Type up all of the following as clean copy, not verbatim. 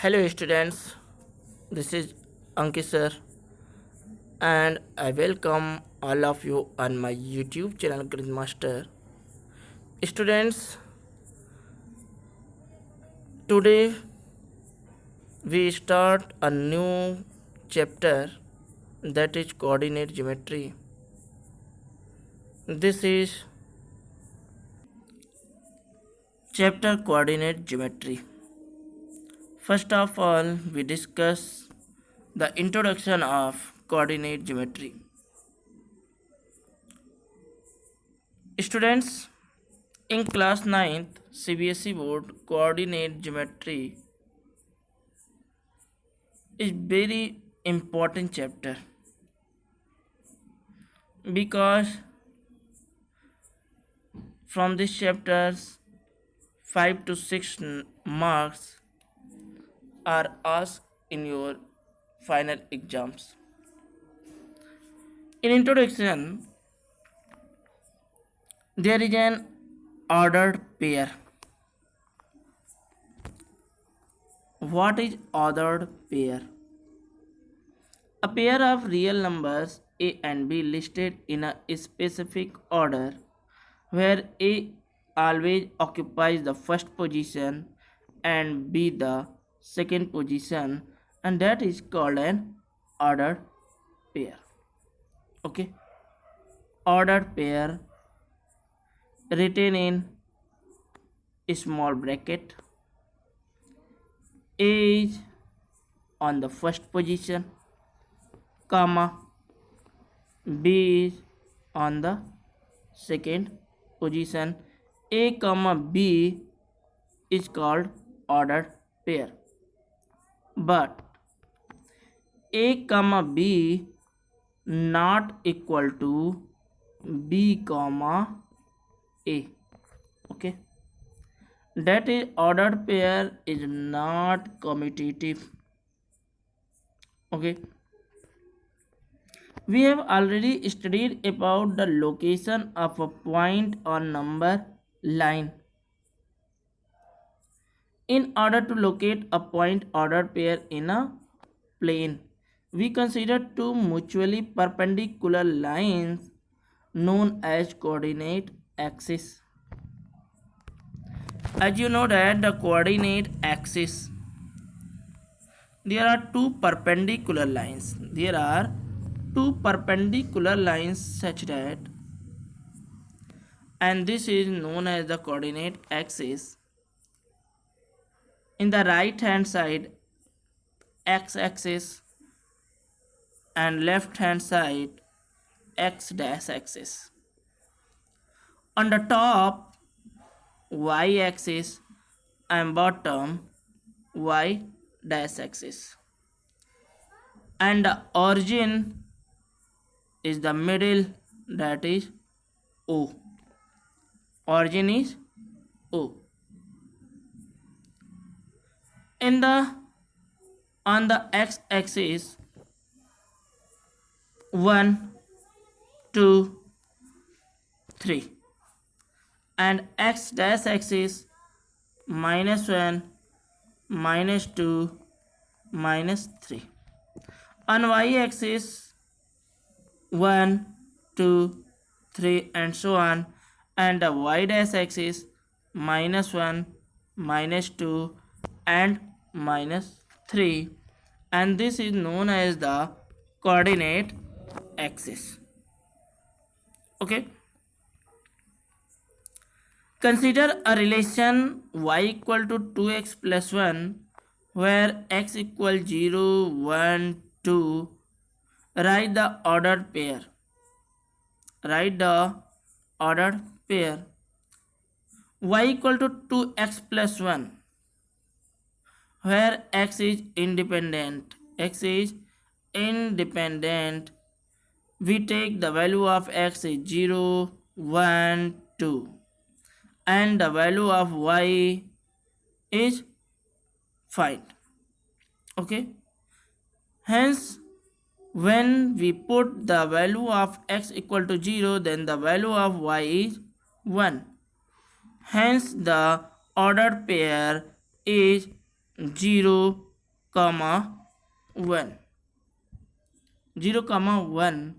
Hello students, this is Ankit sir and I welcome all of you on my YouTube channel Grid Master. Students, today we start a new chapter that is coordinate geometry. This is chapter coordinate geometry. First of all, we discuss the introduction of coordinate geometry. Students, in class 9th CBSE board, coordinate geometry is very important chapter because from this chapters 5 to 6 marks are asked in your final exams. In introduction, there is an ordered pair. What is ordered pair? A pair of real numbers A and B listed in a specific order where A always occupies the first position and B the second position, and that is called an ordered pair. Okay, ordered pair written in small bracket. A is on the first position, comma, B is on the second position. A comma B is called ordered pair, but A comma B not equal to B comma A. Okay, that is ordered pair is not commutative. Okay, we have already studied about the location of a point on number line. In order to locate a point ordered pair in a plane, we consider two mutually perpendicular lines known as coordinate axis. As you know that the coordinate axis, there are two perpendicular lines. There are two perpendicular lines such that, and this is known as the coordinate axis. In the right hand side, x-axis, and left hand side, x dash axis. On the top, y axis, and bottom, y dash axis. And the origin is the middle, that is O. Origin is O. In the on the x-axis, 1, 2, 3, and x dash axis -1, -2, -3. On y-axis 1, 2, 3, and so on, and the y dash axis -1, -2, and -3, and this is known as the coordinate axis. Okay, consider a relation y equal to 2x plus 1 where x equals 0, 1, 2. Write the ordered pair. Write the ordered pair. Y equal to 2x plus 1 where x is independent. X is independent. We take the value of x is 0, 1, 2, and the value of y is find. Okay, hence when we put the value of x equal to 0, then the value of y is 1. Hence the ordered pair is 0, comma 1. 0 comma 1.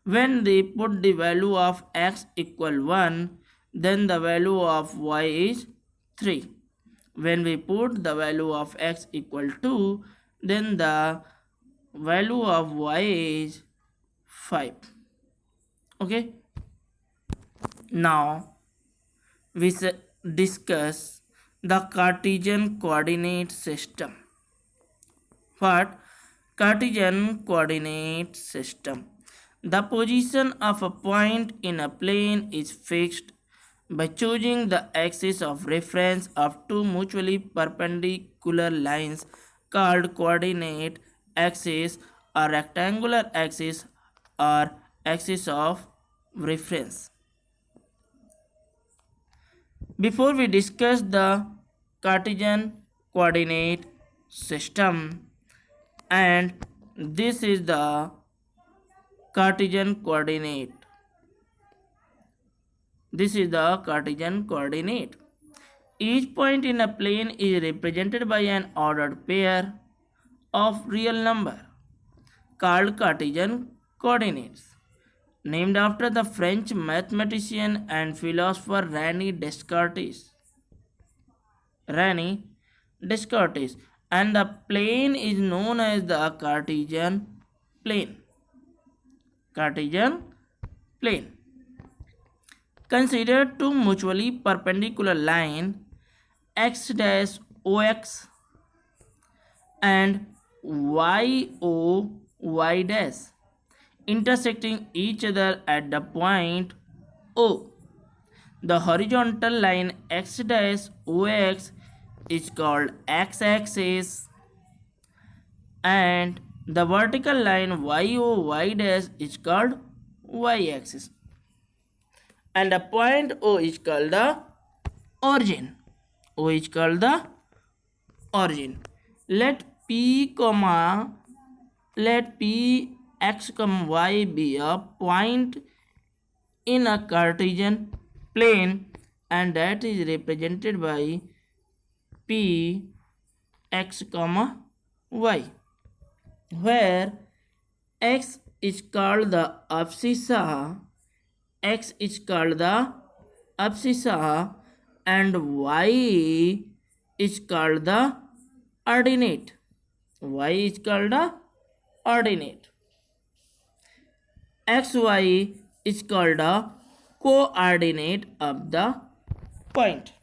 When they put the value of x equal 1, then the value of y is 3. When we put the value of x equal 2, then the value of y is 5. Okay, now we discuss the Cartesian coordinate system. What? Cartesian coordinate system. The position of a point in a plane is fixed by choosing the axis of reference of two mutually perpendicular lines called coordinate axis or rectangular axis or axis of reference. Before we discuss the Cartesian coordinate system, and this is the Cartesian coordinate. This is the Cartesian coordinate. Each point in a plane is represented by an ordered pair of real number called Cartesian coordinates, named after the French mathematician and philosopher René Descartes. René Descartes, and the plane is known as the Cartesian plane. Cartesian plane. Consider two mutually perpendicular lines x dash ox and y o y dash intersecting each other at the point O. The horizontal line x dash ox is called x-axis and the vertical line y dash is called y-axis, and the point O is called the origin. O is called the origin. Let p x, y be a point in a Cartesian plane, and that is represented by p x, y, where x is called the abscissa, and y is called the ordinate. Xy is called the coordinate of the point.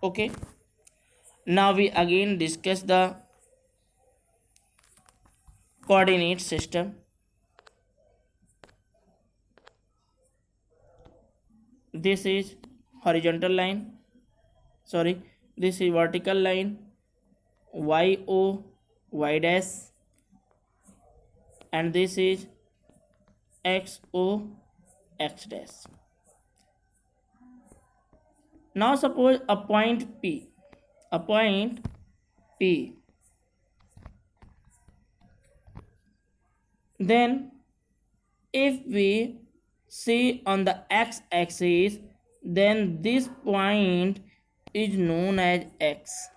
Okay, now we again discuss the coordinate system. This is horizontal line, this is vertical line yo y dash, and this is xo x dash. Now suppose a point P, then if we see on the x-axis, then this point is known as x,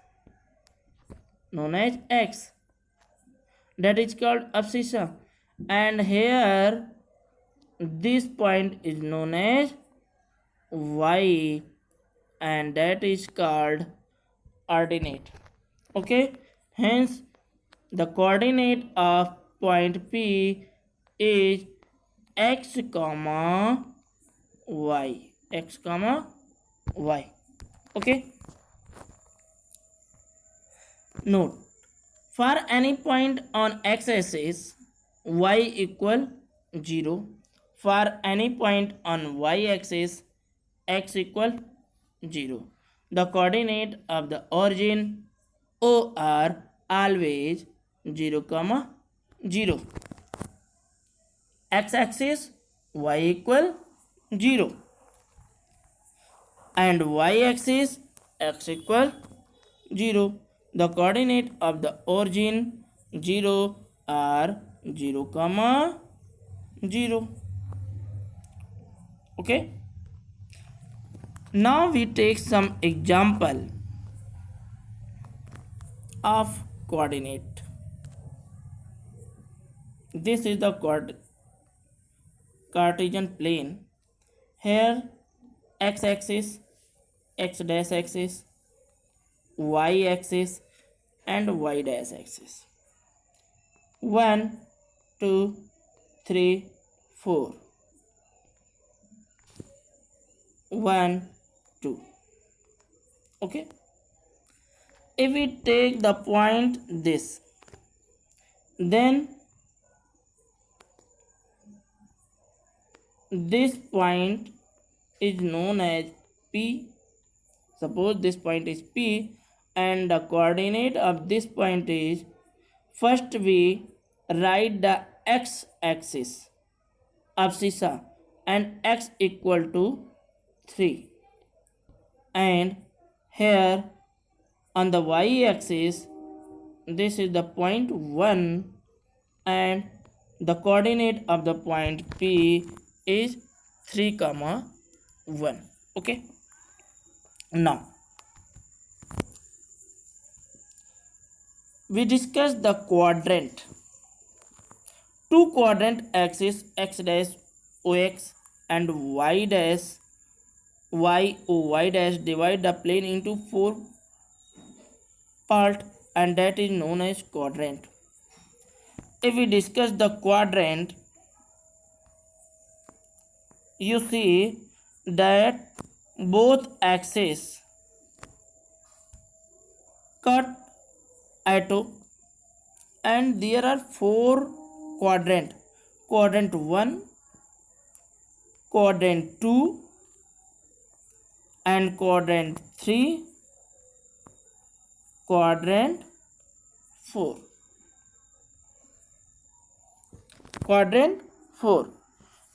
that is called abscissa, and here this point is known as y, and that is called ordinate. Okay, hence the coordinate of point P is x comma y. Okay, note, for any point on x-axis y equal 0, for any point on y-axis x equal 0. The coordinate of the origin O are always 0, 0. X-axis y equal 0 and y-axis x equal 0. The coordinate of the origin 0 are 0, 0. Okay. Now we take some example of coordinate. This is the Cartesian plane. Here x-axis, x dash axis, y-axis and y dash axis. 1, 2, 3, 4. 1, 2. Okay. If we take the point this, then this point is known as P. Suppose this point is P and the coordinate of this point is, first we write the x-axis abscissa and x equal to 3, and here on the y-axis this is the point 1 and the coordinate of the point P is 3, 1. Okay. Now we discuss the quadrant. Two quadrant axis x dash ox and y dash y dash divide the plane into 4 parts, and that is known as quadrant. If we discuss the quadrant, you see that both axes cut at O, and there are 4 quadrant: quadrant 1, quadrant 2 and quadrant 3, quadrant 4. Quadrant 4.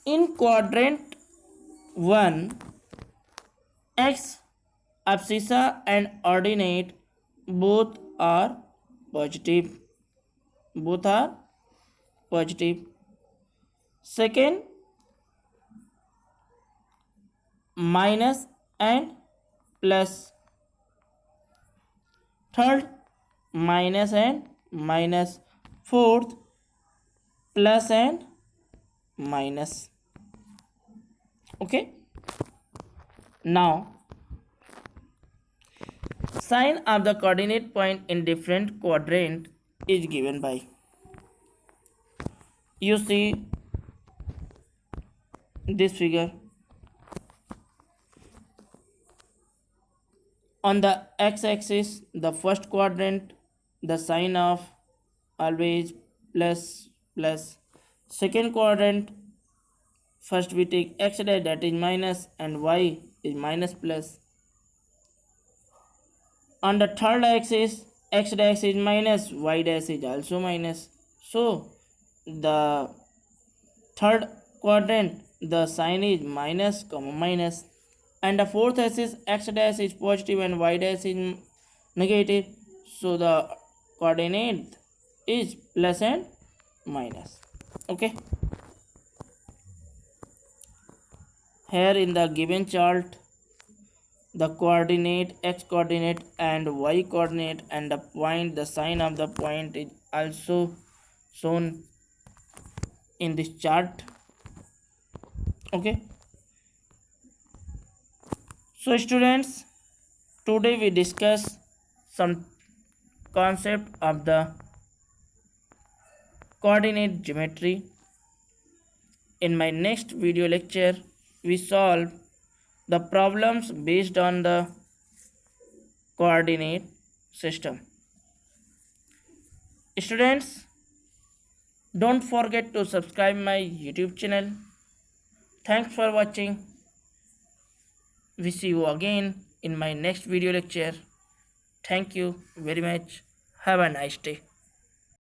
In quadrant 1, x, abscissa and ordinate both are positive. Both are positive. Second, minus and plus. Third, minus and minus. Fourth, plus and minus. Okay. Now sign of the coordinate point in different quadrant is given by, you see this figure. On the x-axis, the first quadrant, the sign of always plus plus. Second quadrant, first we take x dash, that is minus, and y is minus plus. On the third axis, x dash is minus, y dash is also minus. So the third quadrant, the sign is minus comma minus, and the fourth axis, x dash is positive and y dash is negative. So the coordinate is plus and minus. Okay. Here in the given chart, the coordinate x coordinate and y coordinate and the point, the sign of the point is also shown in this chart. Okay. So students, today we discuss some concept of the coordinate geometry. In my next video lecture, we solve the problems based on the coordinate system. Students, don't forget to subscribe my YouTube channel. Thanks for watching. We see you again in my next video lecture. Thank you very much. Have a nice day.